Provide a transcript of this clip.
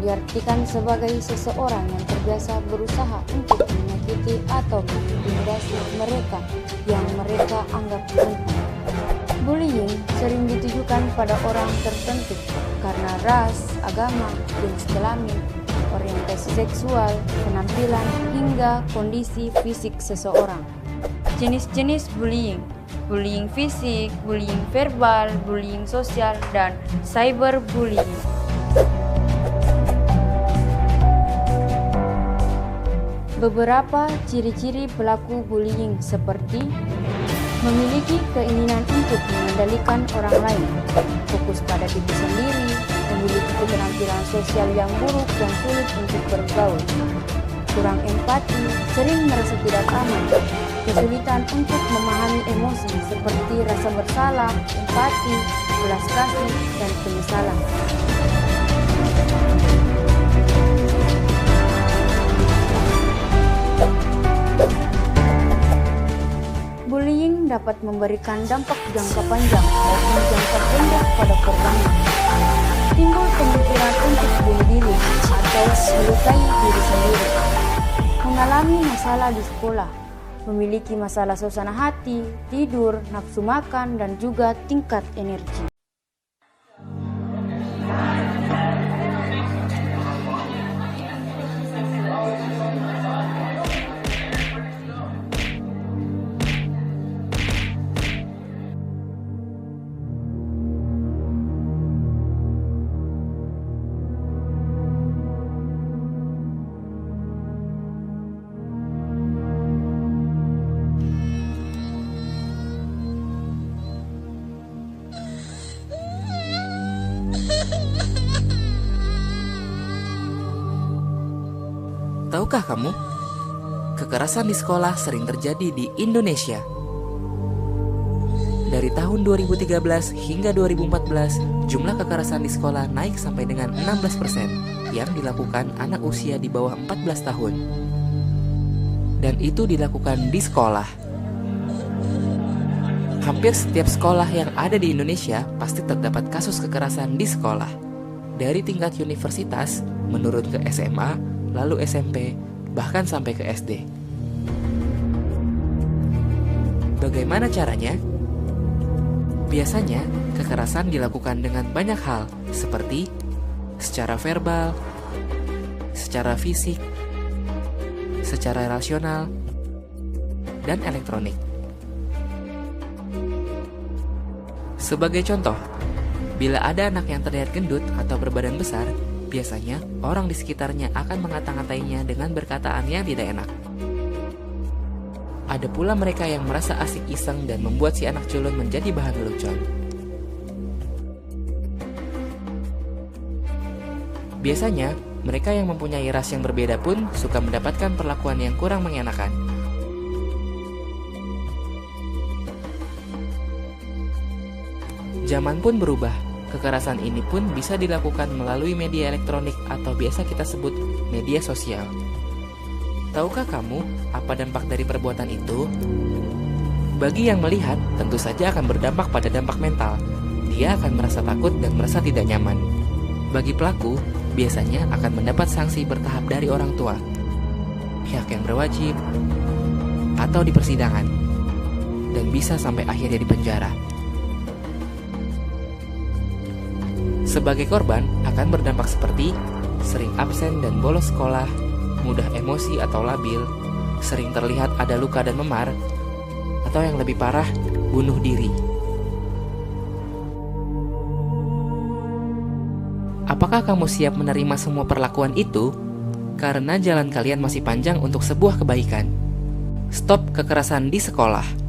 diartikan sebagai seseorang yang terbiasa berusaha untuk menyakiti atau mengintimidasi mereka yang mereka anggap rentan. Bullying sering ditujukan pada orang tertentu karena ras, agama, jenis kelamin, orientasi seksual, penampilan, hingga kondisi fisik seseorang. Jenis-jenis bullying: bullying fisik, bullying verbal, bullying sosial, dan cyberbullying. Beberapa ciri-ciri pelaku bullying seperti memiliki keinginan untuk mengendalikan orang lain, fokus pada diri sendiri, memiliki keterampilan sosial yang buruk dan sulit untuk bergaul, kurang empati, sering merasa tidak aman, kesulitan untuk memahami emosi seperti rasa bersalah, empati, belas kasih, dan penyesalan. Bullying dapat memberikan dampak jangka panjang maupun jangka pendek pada korbannya. Timbul pemikiran untuk bunuh diri atau melukai diri sendiri. Mengalami masalah di sekolah, memiliki masalah suasana hati, tidur, nafsu makan, dan juga tingkat energi. Tahukah kamu, kekerasan di sekolah sering terjadi di Indonesia. Dari tahun 2013 hingga 2014, jumlah kekerasan di sekolah naik sampai dengan 16% yang dilakukan anak usia di bawah 14 tahun. Dan itu dilakukan di sekolah. Hampir setiap sekolah yang ada di Indonesia pasti terdapat kasus kekerasan di sekolah. Dari tingkat universitas, menurun ke SMA, lalu SMP, bahkan sampai ke SD. Bagaimana caranya? Biasanya, kekerasan dilakukan dengan banyak hal, seperti secara verbal, secara fisik, secara rasional, dan elektronik. Sebagai contoh, bila ada anak yang terlihat gendut atau berbadan besar, biasanya orang di sekitarnya akan mengata-ngatainya dengan berkataan yang tidak enak. Ada pula mereka yang merasa asik iseng dan membuat si anak culun menjadi bahan lelucon. Biasanya, mereka yang mempunyai ras yang berbeda pun suka mendapatkan perlakuan yang kurang mengenakan. Zaman pun berubah. Kekerasan ini pun bisa dilakukan melalui media elektronik atau biasa kita sebut media sosial. Tahukah kamu apa dampak dari perbuatan itu? Bagi yang melihat, tentu saja akan berdampak pada dampak mental. Dia akan merasa takut dan merasa tidak nyaman. Bagi pelaku, biasanya akan mendapat sanksi bertahap dari orang tua, pihak yang berwajib, atau di persidangan, dan bisa sampai akhirnya di penjara. Sebagai korban akan berdampak seperti sering absen dan bolos sekolah, mudah emosi atau labil, sering terlihat ada luka dan memar, atau yang lebih parah, bunuh diri. Apakah kamu siap menerima semua perlakuan itu? Karena jalan kalian masih panjang untuk sebuah kebaikan. Stop kekerasan di sekolah.